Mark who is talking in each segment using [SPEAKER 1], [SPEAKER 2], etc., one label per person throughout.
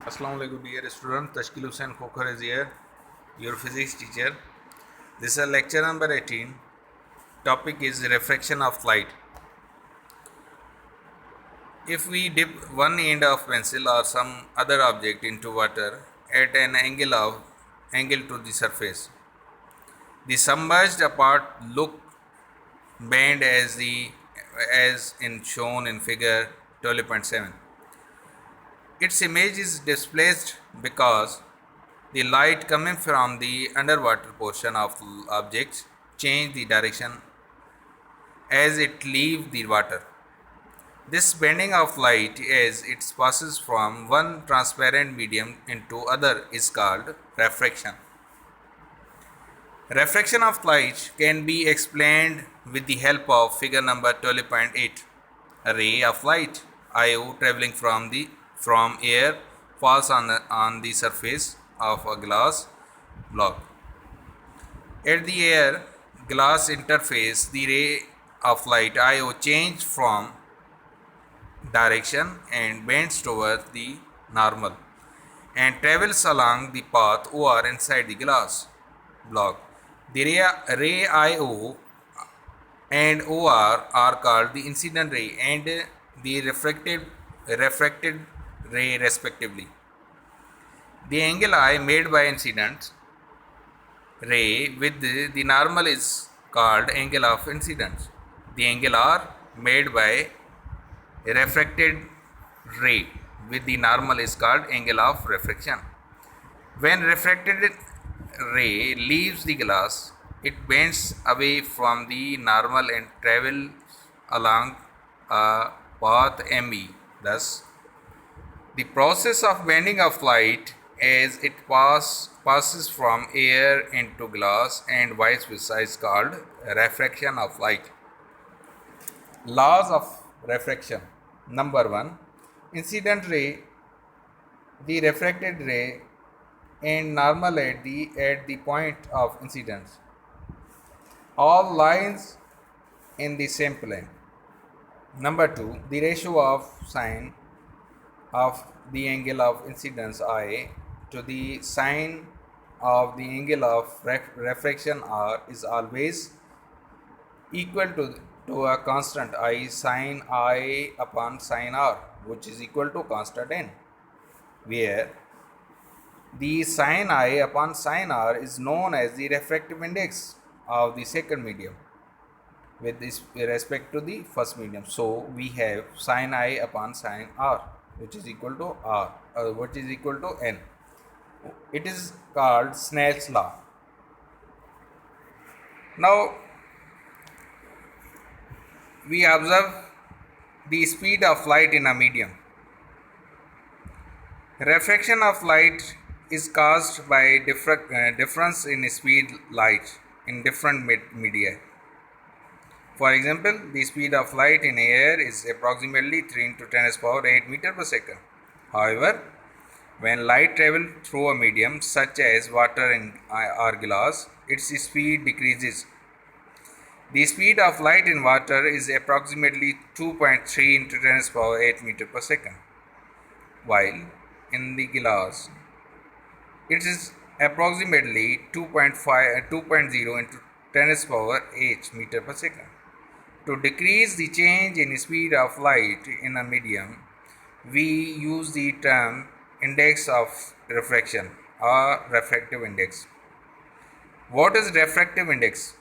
[SPEAKER 1] Assalamu alaikum dear student, Tashkil Hussain Khokhar is here, your physics teacher. This is lecture number 18. Topic is refraction of light. If we dip one end of pencil or some other object into water at an angle to the surface, the submerged part look bend as in shown in figure 12.7. Its image is displaced because the light coming from the underwater portion of objects change the direction as it leaves the water. This bending of light as it passes from one transparent medium into other is called refraction. Refraction of light can be explained with the help of figure number 12.8. A ray of light IO traveling from air falls on the surface of a glass block. At the air glass interface, the ray of light IO changes from direction and bends towards the normal and travels along the path OR inside the glass block. The ray IO and OR are called the incident ray and the refracted ray respectively. The angle I made by incident ray with the normal is called angle of incidence. The angle R made by a refracted ray with the normal is called angle of refraction. When refracted ray leaves the glass, it bends away from the normal and travels along a path ME. Thus, the process of bending of light as it passes from air into glass and vice versa is called refraction of light. Laws of refraction. Number 1. Incident ray, the refracted ray and normal at the point of incidence. All lines in the same plane. Number 2. The ratio of sine of the angle of incidence I to the sine of the angle of refraction R is always equal to a constant I sine I upon sine R, which is equal to constant n, where the sine I upon sine R is known as the refractive index of the second medium with respect to the first medium. So we have sine I upon sine R, which is equal to R, which is equal to n. It is called Snell's law. Now we observe the speed of light in a medium. Refraction of light is caused by difference in speed light in different media. For example, the speed of light in air is approximately 3 into 10 power 8 meter per second. However, when light travels through a medium such as water or glass, its speed decreases. The speed of light in water is approximately 2.3 into 10 power 8 meter per second, while in the glass it is approximately 2.0 into 10 power 8 meter per second. To decrease the change in speed of light in a medium, we use the term index of refraction or refractive index. What is refractive index?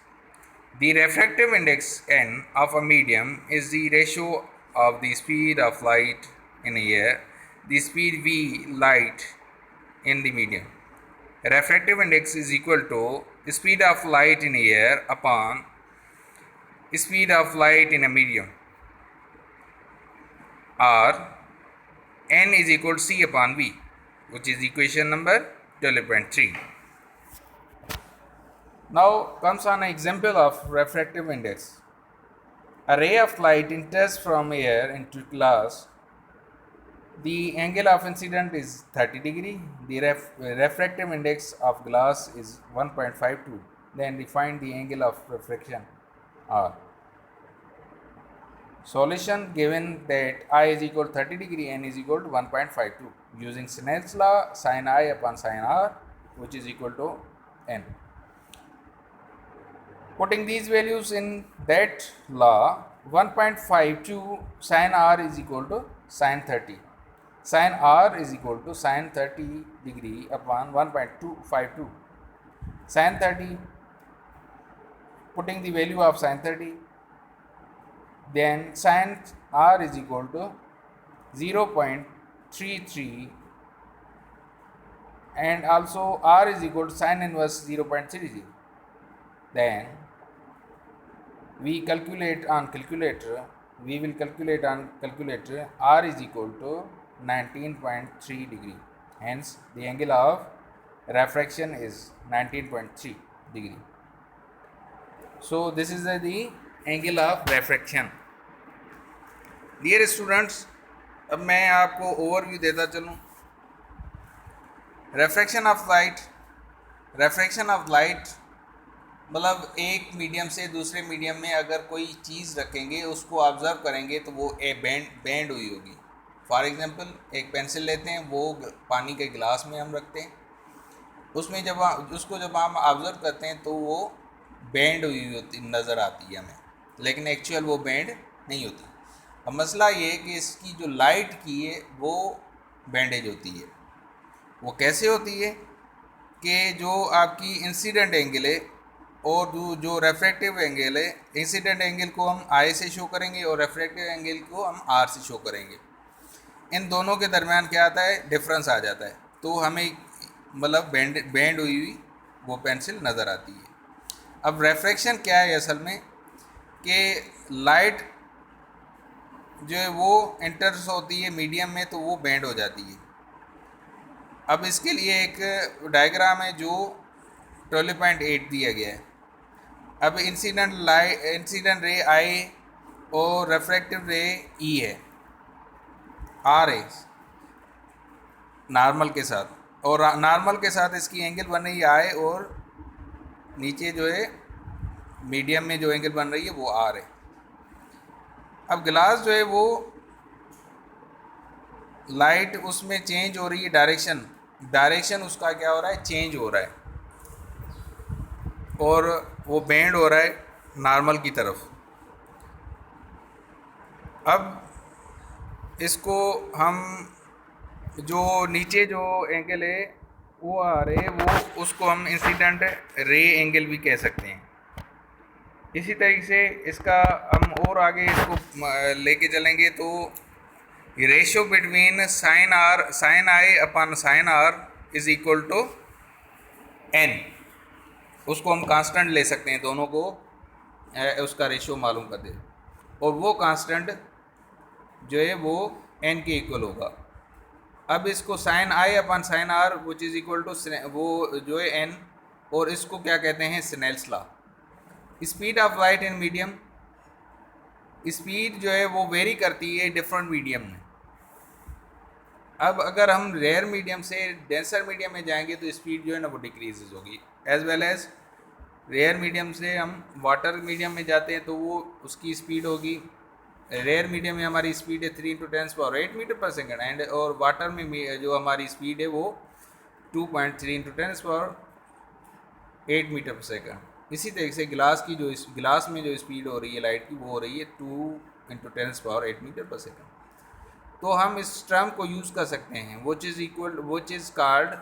[SPEAKER 1] The refractive index n of a medium is the ratio of the speed of light in air, the speed v light in the medium. Refractive index is equal to the speed of light in air upon speed of light in a medium, or n is equal to c upon v, which is equation number 12.3. Now comes an example of refractive index. A ray of light enters from air into glass. The angle of incidence is 30 degree. The refractive index of glass is 1.52. Then we find the angle of refraction R. Solution: given that I is equal to 30 degree, n is equal to 1.52. using Snell's law, sin I upon sin R, which is equal to n. Putting these values in that law, 1.52 sin R is equal to sin 30. Sin R is equal to sin 30 degree upon 1.252. Sin 30, putting the value of sin 30, then sin R is equal to 0.33, and also R is equal to sin inverse 0.30. Then we will calculate on calculator, R is equal to 19.3 degree. Hence the angle of refraction is 19.3 degree. So this is the angle of refraction. Dear students, अब मैं आपको overview देता चलूँ. रेफ्रैक्शन of light मतलब एक medium से दूसरे medium में अगर कोई चीज़ रखेंगे, उसको ऑब्ज़र्व करेंगे तो वो बेंड हुई होगी. फॉर एग्जांपल एक पेंसिल लेते हैं, वो पानी के गिलास में हम रखते हैं, उसमें जब हम ऑब्ज़र्व करते हैं तो वो बेंड हुई होती नज़र आती है हमें, लेकिन एक्चुअल वो बेंड नहीं होती. अब मसला ये है कि इसकी जो लाइट की है वो बैंडेज होती है. वो कैसे होती है कि जो आपकी इंसिडेंट एंगल है और जो रेफ्रैक्टिव एंगल है, इंसिडेंट एंगल को हम आई से शो करेंगे और रेफ्रैक्टिव एंगल को हम आर से शो करेंगे. इन दोनों के दरमियान क्या आता है, डिफरेंस आ जाता है, तो हमें मतलब बेंड हुई वो पेंसिल नज़र आती है. अब रेफ्रैक्शन क्या है असल में, कि लाइट जो है वो एंटर्स होती है मीडियम में तो वो बेंड हो जाती है. अब इसके लिए एक डायग्राम है जो 12.8 दिया गया है. अब इंसिडेंट रे आई और रेफ्रैक्टिव रे ई है, आर है नॉर्मल के साथ, और नॉर्मल के साथ इसकी एंगल बन रही है आई, और नीचे जो है मीडियम में जो एंगल बन रही है वो आर है. अब ग्लास जो है वो लाइट उसमें चेंज हो रही है, डायरेक्शन उसका क्या हो रहा है, चेंज हो रहा है, और वो बेंड हो रहा है नॉर्मल की तरफ. अब इसको हम जो नीचे जो एंगल है वो आ रहे, वो उसको हम इंसिडेंट रे एंगल भी कह सकते हैं. इसी तरीके से इसका हम और आगे इसको लेके चलेंगे तो ratio between sine i upon sine r is equal to n, उसको हम कांस्टेंट ले सकते हैं, दोनों को उसका रेशियो मालूम कर दे, और वो कांस्टेंट जो है वो एन के इक्वल होगा. अब इसको sine i upon sine r which is equal to वो जो है एन, और इसको क्या कहते हैं, Snell's law. Speed of light in medium, speed जो है वो वेरी करती है डिफरेंट मीडियम में. अब अगर हम रेयर मीडियम से डेंसर मीडियम में जाएंगे तो स्पीड जो है ना वो डिक्रीज होगी. As well as rare medium से हम वाटर मीडियम में जाते हैं तो वो उसकी स्पीड होगी, रेयर मीडियम में हमारी स्पीड है 3 × 10⁸ मीटर पर सेकेंड, एंड और वाटर में जो हमारी स्पीड है वो 2.3 × 10⁸ मीटर पर सेकेंड. इसी तरीके से गिलास में जो स्पीड हो रही है लाइट की वो हो रही है 2 × 10⁸ मीटर पर सेकेंड. तो हम इस टर्म को यूज़ कर सकते हैं which is called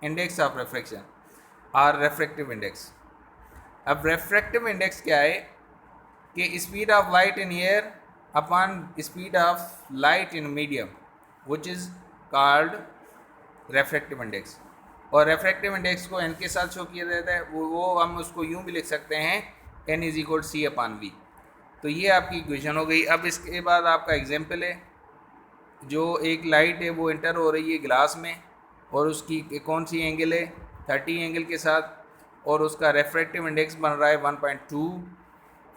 [SPEAKER 1] index of refraction और रेफ्रैक्टिव इंडेक्स. अब रेफ्रैक्टिव इंडेक्स क्या है कि speed of light in air upon speed of light in medium which is called refractive index. और रेफ्रैक्टिव इंडेक्स को एन के साथ शो किया जाता है, वो हम उसको यूँ भी लिख सकते हैं n is equal c upon v. तो ये आपकी इक्वेशन हो गई. अब इसके बाद आपका एग्जाम्पल है, जो एक लाइट है वो इंटर हो रही है ग्लास में, और उसकी कौन सी एंगल है 30 एंगल के साथ, और उसका रेफ्रैक्टिव इंडेक्स बन रहा है 1.2.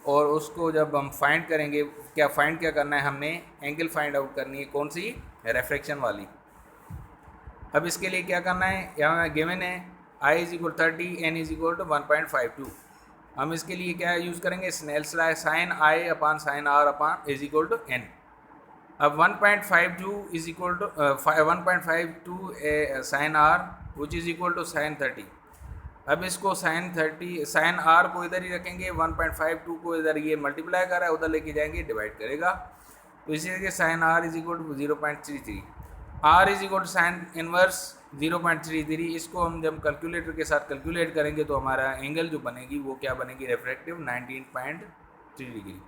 [SPEAKER 1] और उसको जब हम फाइंड करेंगे, क्या करना है, हमने एंगल फाइंड आउट करनी है, कौन सी, रेफ्रैक्शन वाली. अब इसके लिए क्या करना है, यहाँ गिवन है I is equal 30, N is equal to 1.52. हम इसके लिए क्या यूज़ करेंगे, Snell's law, sine i upon sine r upon is equal to n. अब 1.52 is equal to 1.52 sine r which is equal to sine 30। अब इसको sign are को इधर ही रखेंगे, 1.52 को इधर ये मल्टीप्लाई कर रहा है, उधर लेके जाएंगे डिवाइड करेगा, तो इसी तरीके sine r is equal to 0.33, r is equal to sine inverse 0.33। इसको हम जब कैलकुलेटर के साथ कैलकुलेट करेंगे तो हमारा एंगल जो बनेगी वो क्या बनेगी, refractive 19.3 degree.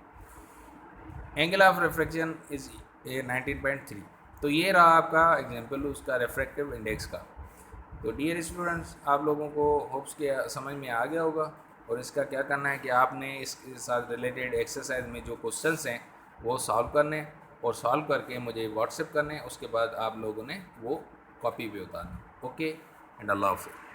[SPEAKER 1] Angle of refraction is 19.3। तो ये रहा आपका एग्जाम्पल उसका रिफ्रैक्टिव इंडेक्स का। तो डियर स्टूडेंट्स, आप लोगों को होप्स के समझ में आ गया होगा, और इसका क्या करना है कि आपने इसके साथ रिलेटेड एक्सरसाइज में जो क्वेश्चंस हैं वो सॉल्व करने, और सॉल्व करके मुझे व्हाट्सएप करने, उसके बाद आप लोगों ने वो कॉपी पे उतारना। ओके एंड अल्लाह हाफ़िज़।